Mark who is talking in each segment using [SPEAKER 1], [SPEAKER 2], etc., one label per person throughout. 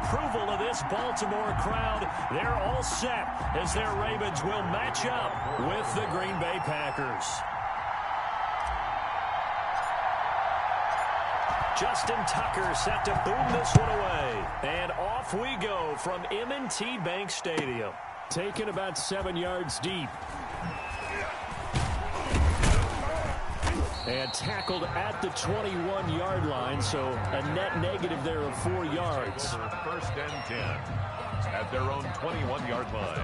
[SPEAKER 1] approval of this Baltimore crowd. They're all set as their Ravens will match up with the Green Bay Packers. Justin Tucker set to boom this one away. And off we go from M&T Bank Stadium. Taken about 7 yards deep. And tackled at the 21-yard line, so a net negative there of 4 yards.
[SPEAKER 2] First and 10 at their own 21-yard line.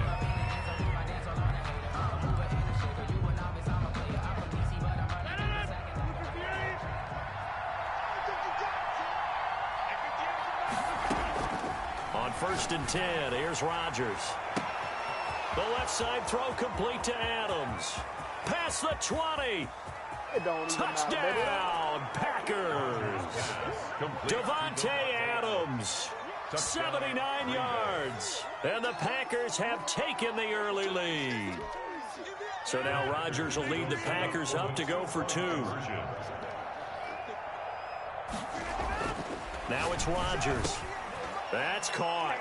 [SPEAKER 1] On first and 10, here's Rodgers. The left side throw complete to Adams. Past the 20. Touchdown, Packers. Davante Adams, 79 yards. And the Packers have taken the early lead. So now Rodgers will lead the Packers up to go for 2. Now it's Rodgers. That's caught.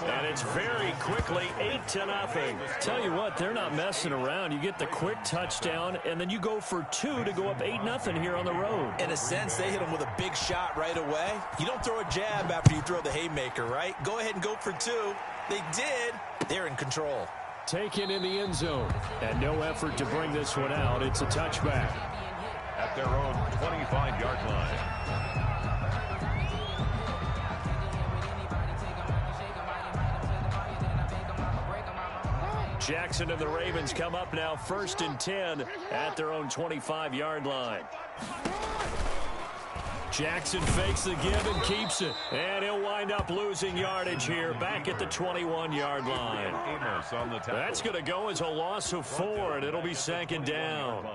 [SPEAKER 1] And it's very quickly 8-0. Tell you what, they're not messing around. You get the quick touchdown, and then you go for 2 to go up 8-0 here on the road.
[SPEAKER 3] In a sense, they hit him with a big shot right away. You don't throw a jab after you throw the haymaker, right? Go ahead and go for 2. They did. They're in control.
[SPEAKER 1] Taken in the end zone. And no effort to bring this one out. It's a touchback.
[SPEAKER 2] At their own 25-yard line.
[SPEAKER 1] Jackson and the Ravens come up now first and 10 at their own 25-yard line. Jackson fakes the give and keeps it. And he'll wind up losing yardage here back at the 21-yard line. That's going to go as a loss of 4, and it'll be second down.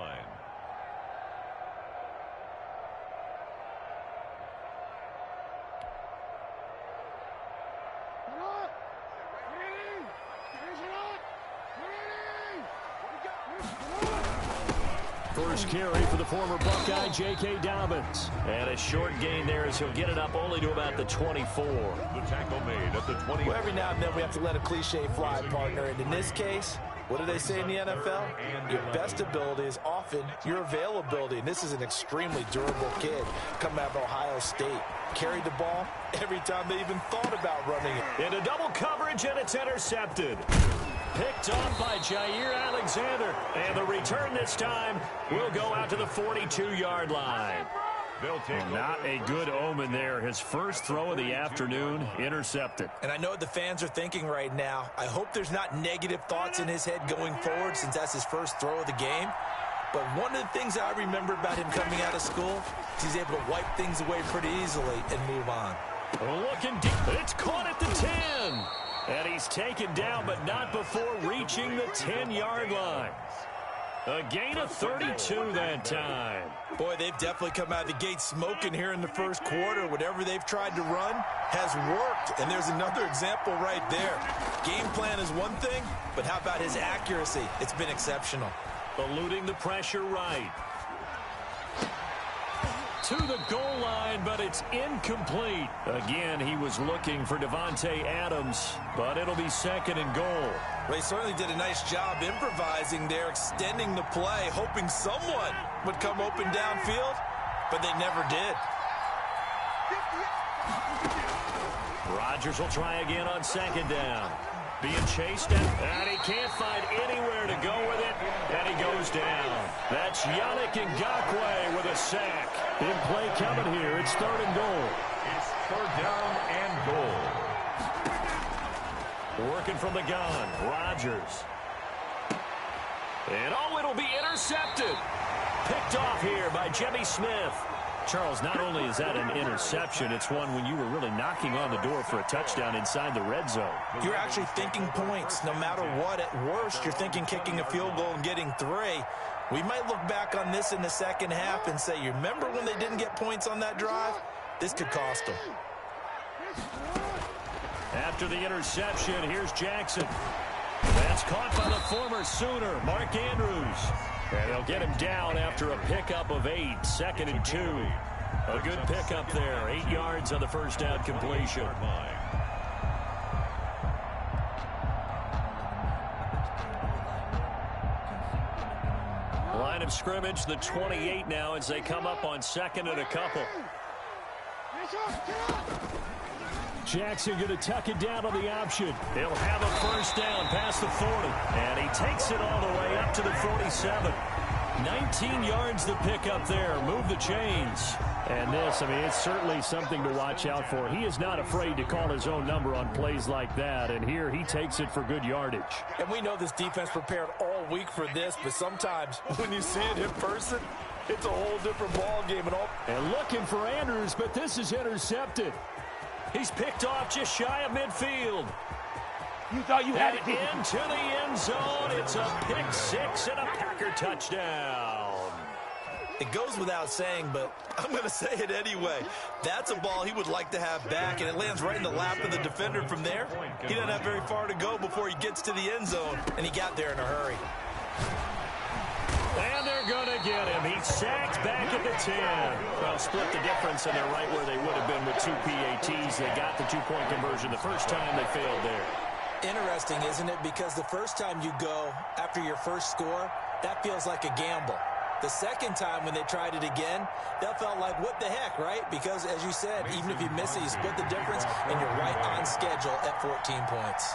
[SPEAKER 1] First carry for the former Buckeye, J.K. Dobbins. And a short gain there as he'll get it up only to about the 24.
[SPEAKER 2] The tackle made at the 20.
[SPEAKER 3] Well, every now and then we have to let a cliche fly, partner. And in this case, what do they say in the NFL? Your best ability is often your availability. And this is an extremely durable kid coming out of Ohio State. Carried the ball every time they even thought about running it.
[SPEAKER 1] Into double coverage, and it's intercepted. Picked off by Jair Alexander. And the return this time will go out to the 42-yard line. Not a good omen there. His first throw of the afternoon, intercepted.
[SPEAKER 3] And I know what the fans are thinking right now. I hope there's not negative thoughts in his head going forward since that's his first throw of the game. But one of the things I remember about him coming out of school is he's able to wipe things away pretty easily and move on.
[SPEAKER 1] Looking deep. It's caught at the 10. And he's taken down, but not before reaching the 10-yard line. A gain of 32 that time.
[SPEAKER 3] Boy, they've definitely come out of the gate smoking here in the first quarter. Whatever they've tried to run has worked. And there's another example right there. Game plan is one thing, but how about his accuracy? It's been exceptional.
[SPEAKER 1] Eluding the pressure right. To the goal line, but it's incomplete. Again, he was looking for Davante Adams, but it'll be second and goal.
[SPEAKER 3] Well, he certainly did a nice job improvising there, extending the play, hoping someone would come open downfield, but they never did.
[SPEAKER 1] Rodgers will try again on second down. Being chased and he can't find anywhere to go with it, and he goes down. That's Yannick Ngakoue with a sack. Big play coming here. It's third and goal.
[SPEAKER 2] It's third down and goal.
[SPEAKER 1] Working from the gun, Rodgers. And it'll be intercepted. Picked off here by Jimmy Smith. Charles, not only is that an interception, it's one when you were really knocking on the door for a touchdown inside the red zone.
[SPEAKER 3] You're actually thinking points. No matter what, at worst, you're thinking kicking a field goal and getting 3. We might look back on this in the second half and say, you remember when they didn't get points on that drive? This could cost them.
[SPEAKER 1] After the interception, here's Jackson. That's caught by the former Sooner, Mark Andrews. And they'll get him down after a pickup of 8, second and 2. A good pickup there, 8 yards on the first down completion. line of scrimmage, the 28 now, as they come up on second and a couple.
[SPEAKER 4] Jackson going to tuck it down on the option.
[SPEAKER 1] He'll have a first down past the 40. And he takes it all the way up to the 47. 19 yards to pick up there. Move the chains.
[SPEAKER 4] And this, I mean, it's certainly something to watch out for. He is not afraid to call his own number on plays like that. And here he takes it for good yardage.
[SPEAKER 3] And we know this defense prepared all week for this, but sometimes when you see it in person, it's a whole different ball game.
[SPEAKER 4] And looking for Andrews, but this is intercepted.
[SPEAKER 1] He's picked off just shy of midfield.
[SPEAKER 5] You thought you had it.
[SPEAKER 1] Into the end zone. It's a pick six and a Packer touchdown.
[SPEAKER 3] It goes without saying, but I'm going to say it anyway. That's a ball he would like to have back, and it lands right in the lap of the defender from there. He doesn't have very far to go before he gets to the end zone, and he got there in a hurry.
[SPEAKER 1] And they're going to get him. He's sacked back at the 10. Well, split the difference, and they're right where they would have been with 2 PATs. They got the two-point conversion the first time. They failed there.
[SPEAKER 3] Interesting, isn't it? Because the first time you go after your first score, that feels like a gamble. The second time when they tried it again, that felt like, what the heck, right? Because, as you said, even if you miss it, you split the difference, and you're right on schedule at 14 points.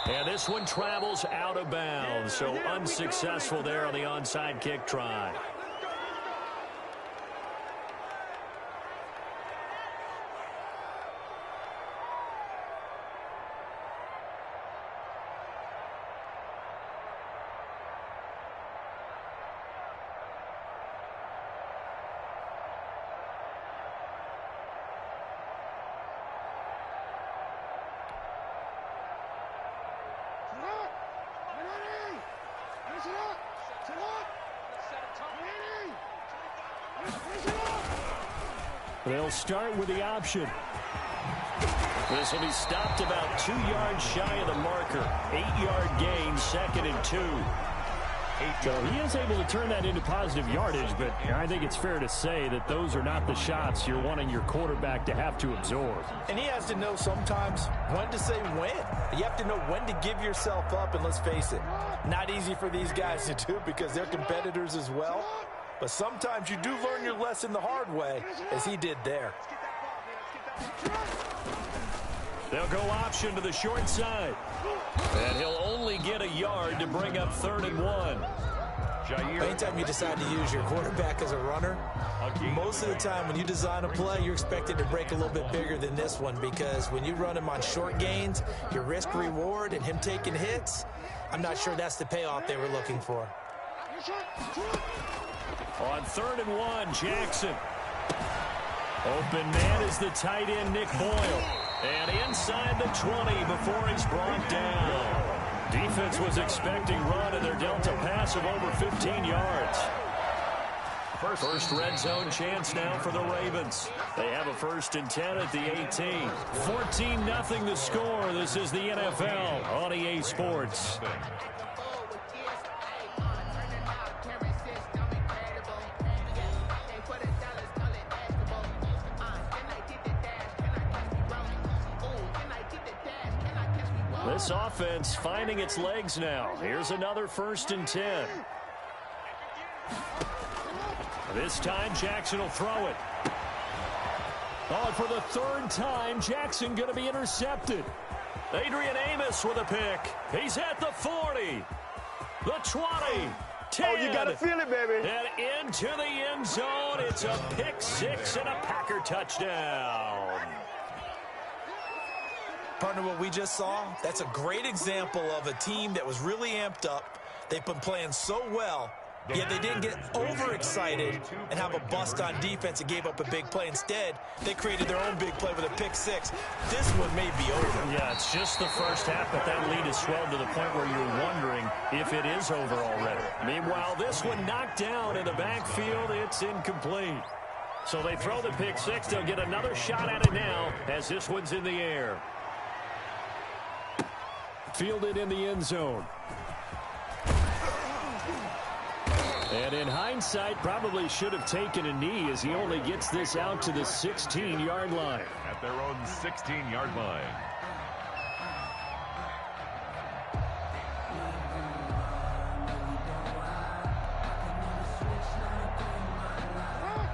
[SPEAKER 1] And this one travels out of bounds, so unsuccessful there on the onside kick try.
[SPEAKER 4] They'll start with the option.
[SPEAKER 1] This will be stopped about 2 yards shy of the marker. 8-yard gain, 2nd and 2.
[SPEAKER 4] So he is able to turn that into positive yardage, but I think it's fair to say that those are not the shots you're wanting your quarterback to have to absorb.
[SPEAKER 3] And he has to know sometimes when to say when. You have to know when to give yourself up, and let's face it, not easy for these guys to do because they're competitors as well. But sometimes you do learn your lesson the hard way, as he did there.
[SPEAKER 1] They'll go option to the short side. And he'll only get a yard to bring up 3rd and 1.
[SPEAKER 3] Anytime you decide to use your quarterback as a runner, most of the time when you design a play, you're expected to break a little bit bigger than this one, because when you run him on short gains, your risk-reward and him taking hits, I'm not sure that's the payoff they were looking for.
[SPEAKER 1] On 3rd and 1, Jackson. Open man is the tight end, Nick Boyle. And inside the 20 before he's brought down. Defense was expecting run, and they're dealt a pass of over 15 yards. First red zone chance now for the Ravens. They have a 1st and 10 at the 18. 14-0 the score. This is the NFL on EA Sports. This offense finding its legs now. Here's another 1st and 10. This time, Jackson will throw it.
[SPEAKER 4] Oh, and for the 3rd time, Jackson going to be intercepted.
[SPEAKER 1] Adrian Amos with a pick. He's at the 40. The 20. 10.
[SPEAKER 5] Oh, you got to feel it, baby.
[SPEAKER 1] And into the end zone. It's a pick six and a Packer touchdown.
[SPEAKER 3] Partner, what we just saw, that's a great example of a team that was really amped up. They've been playing so well, yet they didn't get overexcited and have a bust on defense and gave up a big play. Instead, they created their own big play with a pick six. This one may be over.
[SPEAKER 1] Yeah, it's just the first half, but that lead has swelled to the point where you're wondering if it is over already. Meanwhile, this one knocked down in the backfield. It's incomplete. So they throw the pick six. They'll get another shot at it now as this one's in the air.
[SPEAKER 4] Fielded in the end zone. And in hindsight, probably should have taken a knee as he only gets this out to the 16-yard line.
[SPEAKER 2] At their own 16-yard line.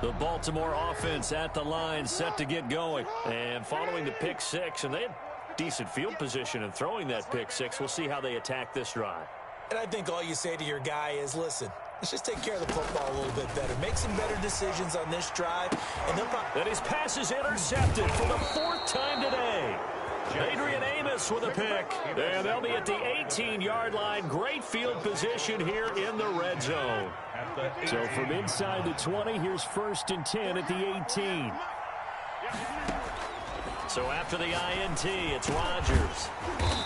[SPEAKER 1] The Baltimore offense at the line, set to get going. And following the pick six, and they had decent field position in throwing that pick six. We'll see how they attack this drive.
[SPEAKER 3] And I think all you say to your guy is, listen, let's just take care of the football a little bit better. Make some better decisions on this drive. And
[SPEAKER 1] then his pass is intercepted for the 4th time today. Adrian Amos with a pick. And they'll be at the 18-yard line. Great field position here in the red zone.
[SPEAKER 4] So from inside the 20, here's 1st and 10 at the 18.
[SPEAKER 1] So after the INT, it's Rodgers.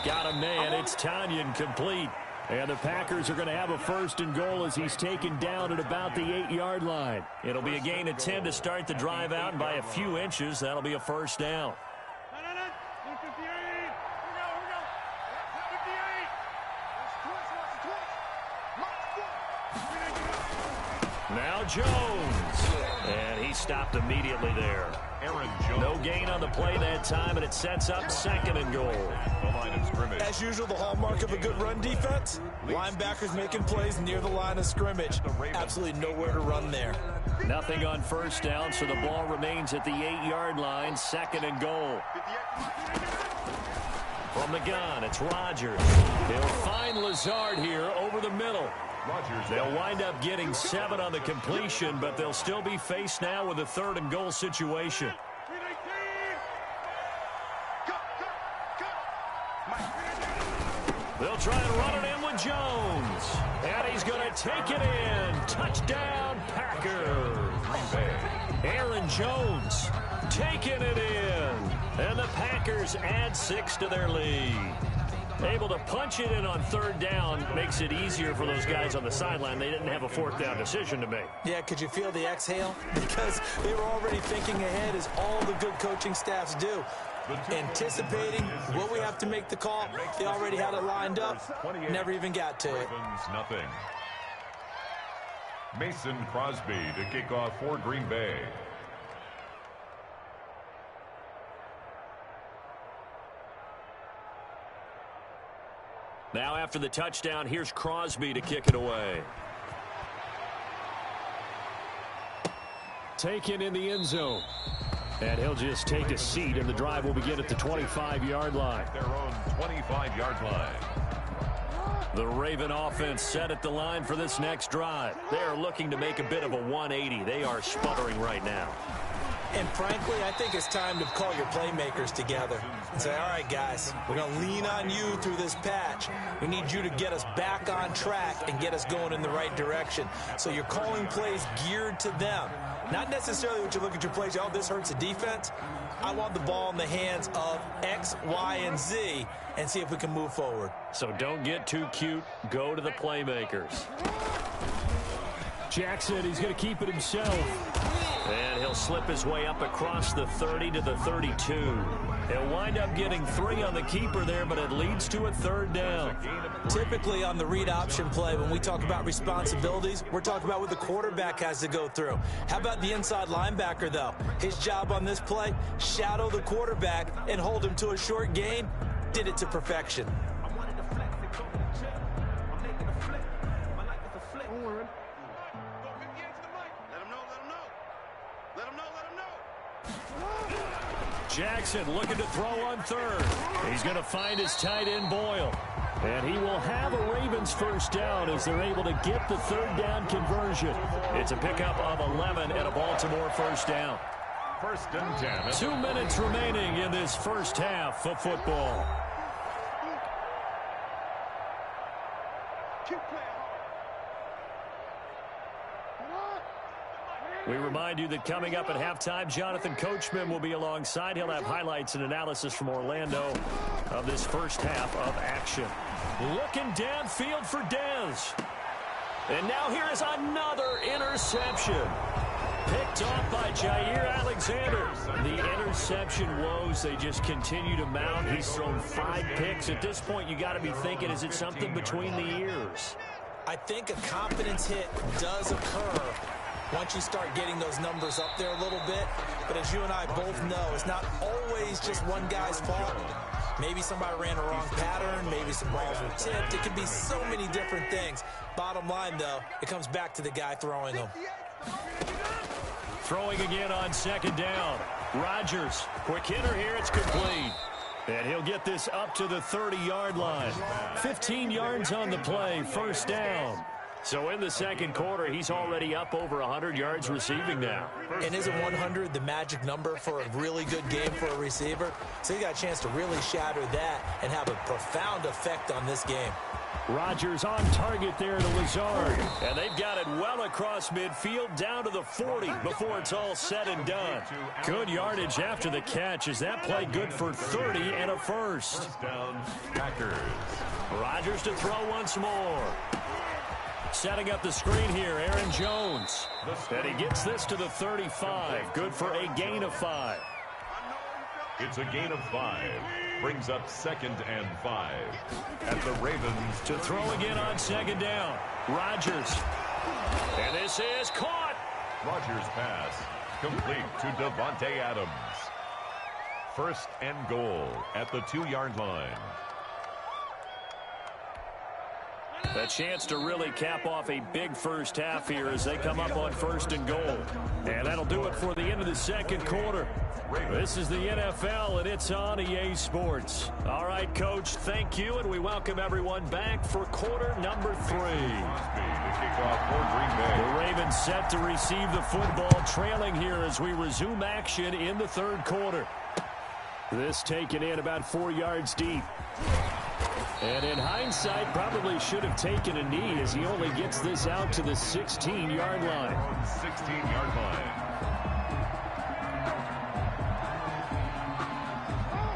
[SPEAKER 1] Got a man. It's Tanyan complete. And the Packers are going to have a 1st and goal as he's taken down at about the 8-yard line. It'll be a gain of 10 to start the drive out, and by a few inches, that'll be a 1st down. Now Jones. And he stopped immediately there. No gain on the play that time, and it sets up 2nd and goal.
[SPEAKER 2] The line of scrimmage.
[SPEAKER 3] As usual, the hallmark of a good run defense, linebackers making plays near the line of scrimmage. Absolutely nowhere to run there.
[SPEAKER 1] Nothing on 1st down, so the ball remains at the 8-yard line, 2nd and goal. From the gun, it's Rodgers. They'll find Lazard here over the middle. They'll wind up getting 7 on the completion, but they'll still be faced now with a 3rd and goal situation. They'll try and run it in with Jones. And he's going to take it in. Touchdown, Packers. Aaron Jones taking it in. And the Packers add 6 to their lead. Able to punch it in on 3rd down makes it easier for those guys on the sideline. They didn't have a 4th down decision to make.
[SPEAKER 3] Yeah, could you feel the exhale? Because they were already thinking ahead, as all the good coaching staffs do. Anticipating what we have to make the call. They already had it lined up. Never even got to it.
[SPEAKER 2] Nothing. Mason Crosby to kick off for Green Bay.
[SPEAKER 1] Now after the touchdown, here's Crosby to kick it away.
[SPEAKER 4] Taken in the end zone. And he'll just take a seat, and the drive will begin at the 25-yard line.
[SPEAKER 2] Their own 25-yard line.
[SPEAKER 1] The Raven offense set at the line for this next drive. They are looking to make a bit of a 180. They are sputtering right now.
[SPEAKER 3] And frankly, I think it's time to call your playmakers together and say, all right, guys, we're going to lean on you through this patch. We need you to get us back on track and get us going in the right direction. So you're calling plays geared to them. Not necessarily what you look at your plays, oh, this hurts the defense. I want the ball in the hands of X, Y, and Z and see if we can move forward.
[SPEAKER 1] So don't get too cute. Go to the playmakers.
[SPEAKER 4] Jackson, he's going to keep it himself.
[SPEAKER 1] And he'll slip his way up across the 30 to the 32. He'll wind up getting 3 on the keeper there, but it leads to a 3rd down.
[SPEAKER 3] Typically on the read option play, when we talk about responsibilities, we're talking about what the quarterback has to go through. How about the inside linebacker, though? His job on this play, shadow the quarterback and hold him to a short gain. Did it to perfection.
[SPEAKER 1] Jackson looking to throw on 3rd. He's going to find his tight end, Boyle. And he will have a Ravens 1st down as they're able to get the 3rd down conversion. It's a pickup of 11 and a Baltimore 1st down.
[SPEAKER 2] 1st and 10.
[SPEAKER 1] 2 minutes remaining in this first half of football. We remind you that coming up at halftime, Jonathan Coachman will be alongside. He'll have highlights and analysis from Orlando of this first half of action. Looking downfield for Dez. And now here is another interception. Picked off by Jair Alexander. The interception woes, they just continue to mount. He's thrown 5 picks. At this point, you got to be thinking, is it something between the ears?
[SPEAKER 3] I think a confidence hit does occur once you start getting those numbers up there a little bit. But as you and I both know, it's not always just one guy's fault. Maybe somebody ran a wrong pattern. Maybe some balls were tipped. It could be so many different things. Bottom line, though, it comes back to the guy throwing them.
[SPEAKER 1] Throwing again on second down. Rodgers, quick hitter here. It's complete. And he'll get this up to the 30-yard line. 15 yards on the play, first down. So in the second quarter, he's already up over 100 yards receiving now.
[SPEAKER 3] And isn't 100 the magic number for a really good game for a receiver? So he got a chance to really shatter that and have a profound effect on this game.
[SPEAKER 4] Rodgers on target there to Lazard.
[SPEAKER 1] And they've got it well across midfield down to the 40 before it's all said and done. Good yardage after the catch. Is that play good for 30 and a first?
[SPEAKER 2] First down, Packers.
[SPEAKER 1] Rodgers to throw once more. Setting up the screen here, Aaron Jones. And he gets this to the 35. Good for a gain of 5.
[SPEAKER 2] It's a gain of 5. Brings up 2nd and 5. At the Ravens.
[SPEAKER 1] To throw again on second down. Rodgers. And this is caught.
[SPEAKER 2] Rodgers' pass. Complete to Davante Adams. 1st and goal at the 2-yard line.
[SPEAKER 1] A chance to really cap off a big first half here as they come up on 1st and goal. And that'll do it for the end of the second quarter. This is the NFL, and it's on EA Sports. All right, Coach, thank you, and we welcome everyone back for quarter number 3. The Ravens set to receive the football, trailing here as we resume action in the third quarter. This taken in about 4 yards deep. And in hindsight, probably should have taken a knee as he only gets this out to the 16-yard line.
[SPEAKER 2] 16-yard line.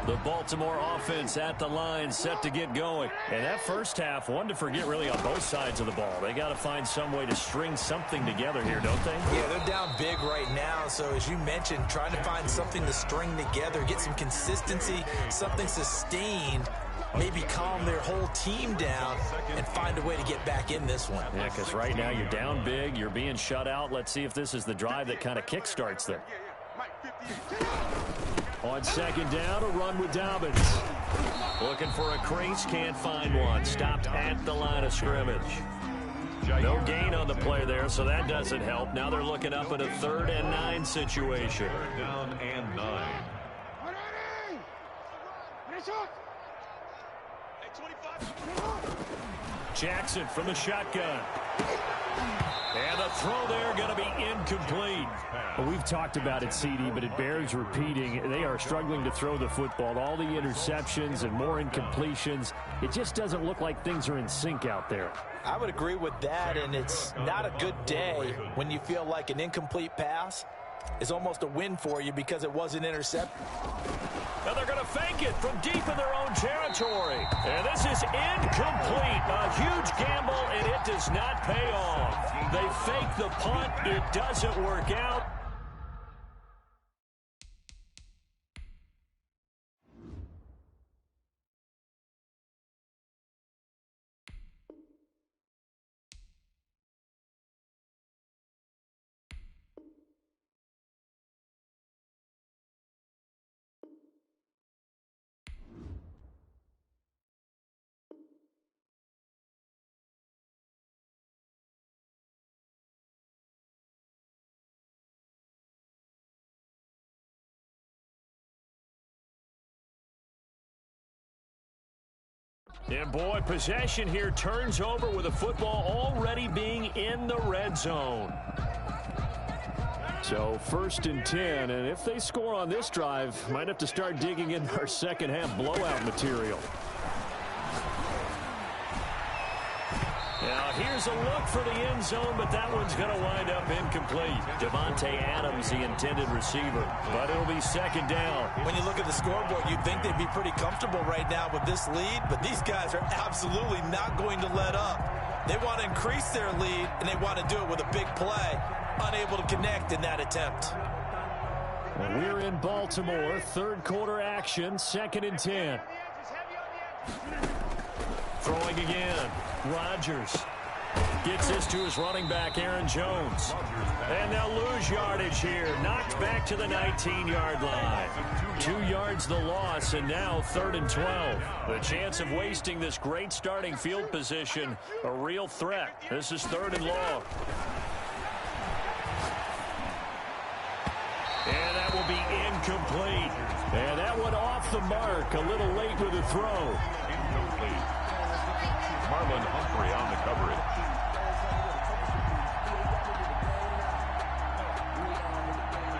[SPEAKER 1] The Baltimore offense at the line, set to get going. And that first half, one to forget really on both sides of the ball. They got to find some way to string something together here, don't they?
[SPEAKER 3] Yeah, they're down big right now. So as you mentioned, trying to find something to string together, get some consistency, something sustained, maybe calm their whole team down and find a way to get back in this one.
[SPEAKER 1] Yeah, because right now you're down big, you're being shut out. Let's see if this is the drive that kind of kickstarts them. On second down, a run with Dobbins. Looking for a crease, can't find one. Stopped at the line of scrimmage. No gain on the play there, so that doesn't help. Now they're looking up at a 3rd and 9 situation.
[SPEAKER 2] 3rd down and 9.
[SPEAKER 1] Jackson from the shotgun. And the throw there going to be incomplete.
[SPEAKER 4] Well, we've talked about it, CD, but it bears repeating. They are struggling to throw the football. All the interceptions and more incompletions. It just doesn't look like things are in sync out there.
[SPEAKER 3] I would agree with that, and it's not a good day when you feel like an incomplete pass is almost a win for you because it wasn't intercepted.
[SPEAKER 1] Now they're going to fake it from deep in their own territory. And this is incomplete. A huge gamble, and it does not pay off. They fake the punt. It doesn't work out. And boy, possession here turns over with the football already being in the red zone.
[SPEAKER 4] So 1st and 10, and if they score on this drive, might have to start digging in our second half blowout material.
[SPEAKER 1] Now here's a look for the end zone, but that one's going to wind up incomplete. Davante Adams, the intended receiver, but it'll be 2nd down.
[SPEAKER 3] When you look at the scoreboard, you'd think they'd be pretty comfortable right now with this lead, but these guys are absolutely not going to let up. They want to increase their lead, and they want to do it with a big play. Unable to connect in that attempt.
[SPEAKER 4] Well, we're in Baltimore, 3rd quarter action, 2nd and 10.
[SPEAKER 1] Throwing again. Rodgers gets this to his running back, Aaron Jones. And they'll lose yardage here. Knocked back to the 19-yard line. 2 yards the loss, and now 3rd and 12. The chance of wasting this great starting field position, a real threat. This is 3rd and long.
[SPEAKER 4] off the mark. A little late with the throw.
[SPEAKER 2] Incomplete. Marlon Humphrey on the coverage.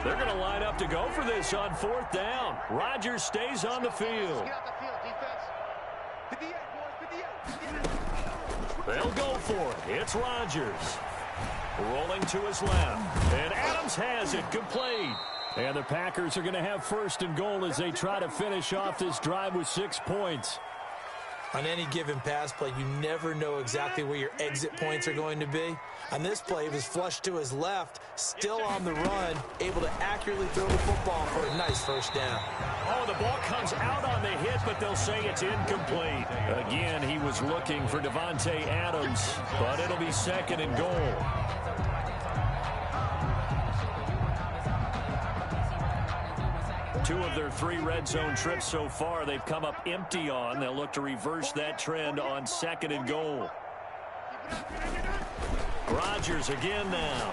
[SPEAKER 1] They're going to line up to go for this on 4th down. Rodgers stays on the field. They'll go for it. It's Rodgers. Rolling to his left. And Adams has it complete. And the Packers are going to have 1st and goal as they try to finish off this drive with 6 points.
[SPEAKER 3] On any given pass play, you never know exactly where your exit points are going to be. On this play, he was flushed to his left, still on the run, able to accurately throw the football for a nice 1st down.
[SPEAKER 1] Oh, the ball comes out on the hit, but they'll say it's incomplete. Again, he was looking for Davante Adams, but it'll be 2nd and goal. Two of their 3 red zone trips so far, they've come up empty on. They'll look to reverse that trend on 2nd and goal. Rodgers again now.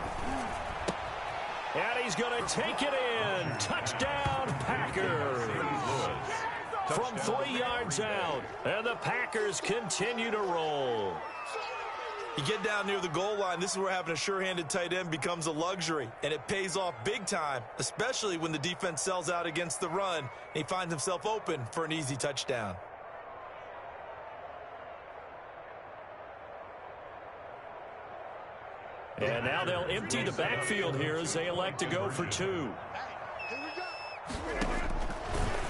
[SPEAKER 1] And he's going to take it in. Touchdown, Packers. From 3 yards out. And the Packers continue to roll.
[SPEAKER 3] You get down near the goal line, this is where having a sure-handed tight end becomes a luxury, and it pays off big time, especially when the defense sells out against the run, and he finds himself open for an easy touchdown.
[SPEAKER 1] And now they'll empty the backfield here as they elect to go for 2.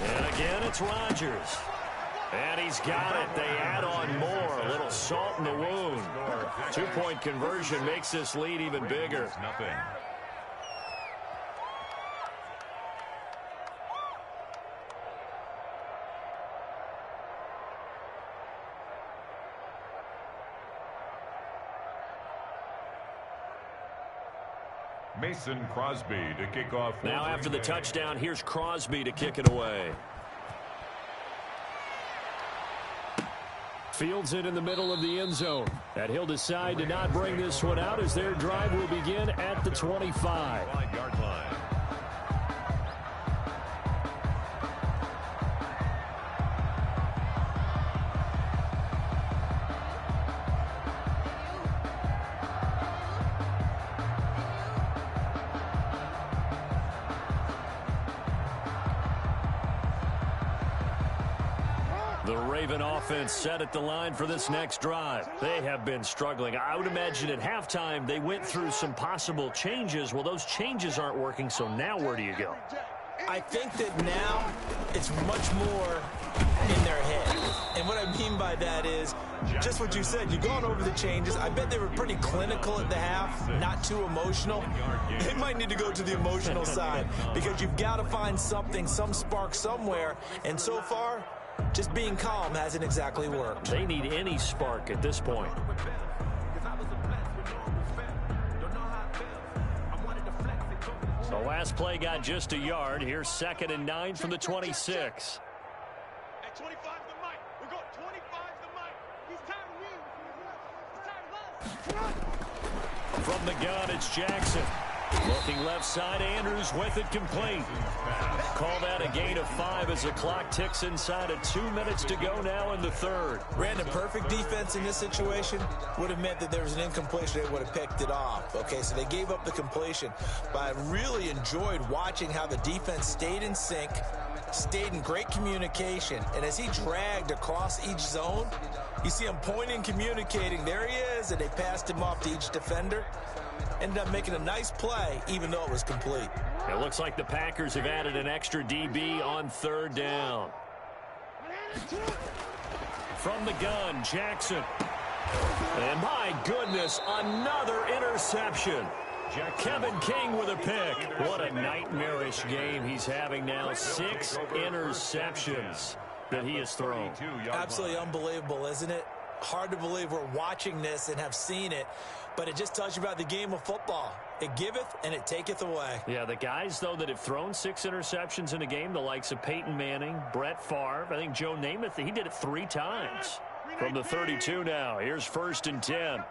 [SPEAKER 1] And again, it's Rodgers. And he's got it. They add on more. A little salt in the wound. 2-point conversion makes this lead even bigger.
[SPEAKER 2] Nothing. Mason Crosby to kick off.
[SPEAKER 1] Now after the touchdown, here's Crosby to kick it away.
[SPEAKER 4] Fields it in the middle of the end zone. And he'll decide to not bring this one out as their drive will begin at the 25.
[SPEAKER 2] 5-yard line.
[SPEAKER 1] The Raven offense set at the line for this next drive. They have been struggling. I would imagine at halftime they went through some possible changes. Well, those changes aren't working, so now where do you go?
[SPEAKER 3] I think that now it's much more in their head. And what I mean by that is just what you said. You've gone over the changes. I bet they were pretty clinical at the half, not too emotional. They might need to go to the emotional side because you've got to find something, some spark somewhere. And so far, just being calm hasn't exactly worked.
[SPEAKER 1] They need any spark at this point. The last play got just a yard. Here's 2nd and 9 from the 26.
[SPEAKER 5] At 25 the mic. We got 25 the mic. He's tired of you. He's tired of us.
[SPEAKER 1] From the gun, it's Jackson. Looking left side, Andrews with it complete. Call that a gain of 5 as the clock ticks inside of 2 minutes to go now in the 3rd.
[SPEAKER 3] Brandon, perfect defense in this situation would have meant that there was an incompletion. They would have picked it off. Okay, so they gave up the completion. But I really enjoyed watching how the defense stayed in sync, stayed in great communication. And as he dragged across each zone, you see him pointing, communicating. There he is, and they passed him off to each defender. Ended up making a nice play, even though it was complete.
[SPEAKER 1] It looks like the Packers have added an extra DB on 3rd down. From the gun, Jackson. And my goodness, another interception. Kevin King with a pick. What a nightmarish game he's having now. 6 interceptions that he has thrown.
[SPEAKER 3] Absolutely unbelievable, isn't it? Hard to believe we're watching this and have seen it, but it just tells you about the game of football. It giveth and it taketh away.
[SPEAKER 1] Yeah, the guys, though, that have thrown 6 interceptions in a game, the likes of Peyton Manning, Brett Favre, I think Joe Namath, he did it 3 times. From the 32 now, here's 1st and 10.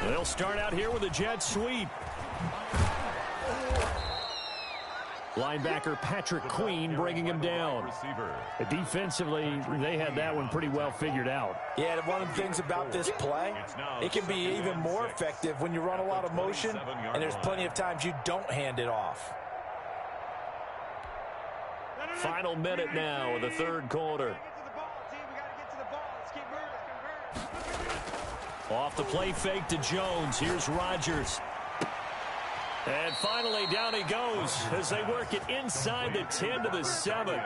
[SPEAKER 1] They'll start out here with a jet sweep.
[SPEAKER 4] Linebacker Patrick Queen bringing him down. Defensively, they had that one pretty well figured out.
[SPEAKER 3] Yeah, and one of the things about this play, it can be even more effective when you run a lot of motion, and there's plenty of times you don't hand it off.
[SPEAKER 1] Final minute now of the third quarter. Off the play fake to Jones. Here's Rodgers. And finally, down he goes as they work it inside the 10 to the 7.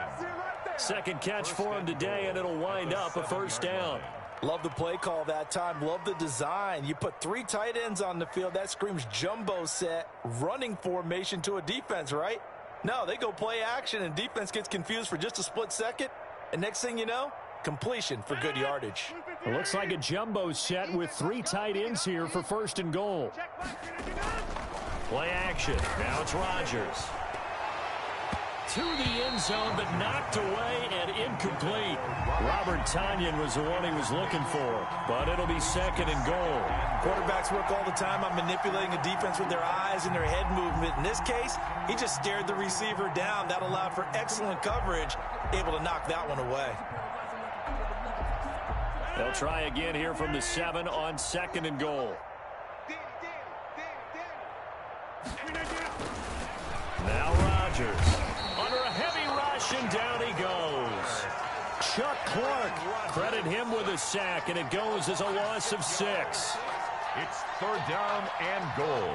[SPEAKER 1] Second catch for him today, and it'll wind up a first down.
[SPEAKER 3] Love the play call that time. Love the design. You put 3 tight ends on the field. That screams jumbo set, running formation to a defense, right? No, they go play action, and defense gets confused for just a split second. And next thing you know, completion for good yardage.
[SPEAKER 4] It looks like a jumbo set with 3 tight ends here for first and goal.
[SPEAKER 1] Play action. Now it's Rodgers. To the end zone, but knocked away and incomplete. Robert Tonyan was the one he was looking for, but it'll be second and goal.
[SPEAKER 3] Quarterbacks work all the time on manipulating a defense with their eyes and their head movement. In this case, he just stared the receiver down. That allowed for excellent coverage, able to knock that one away.
[SPEAKER 1] They'll try again here from the 7 on second and goal. Now Rodgers. Under a heavy rush, and down he goes. Chuck Clark, credit him with a sack, and it goes as a loss of 6.
[SPEAKER 2] It's third down and goal.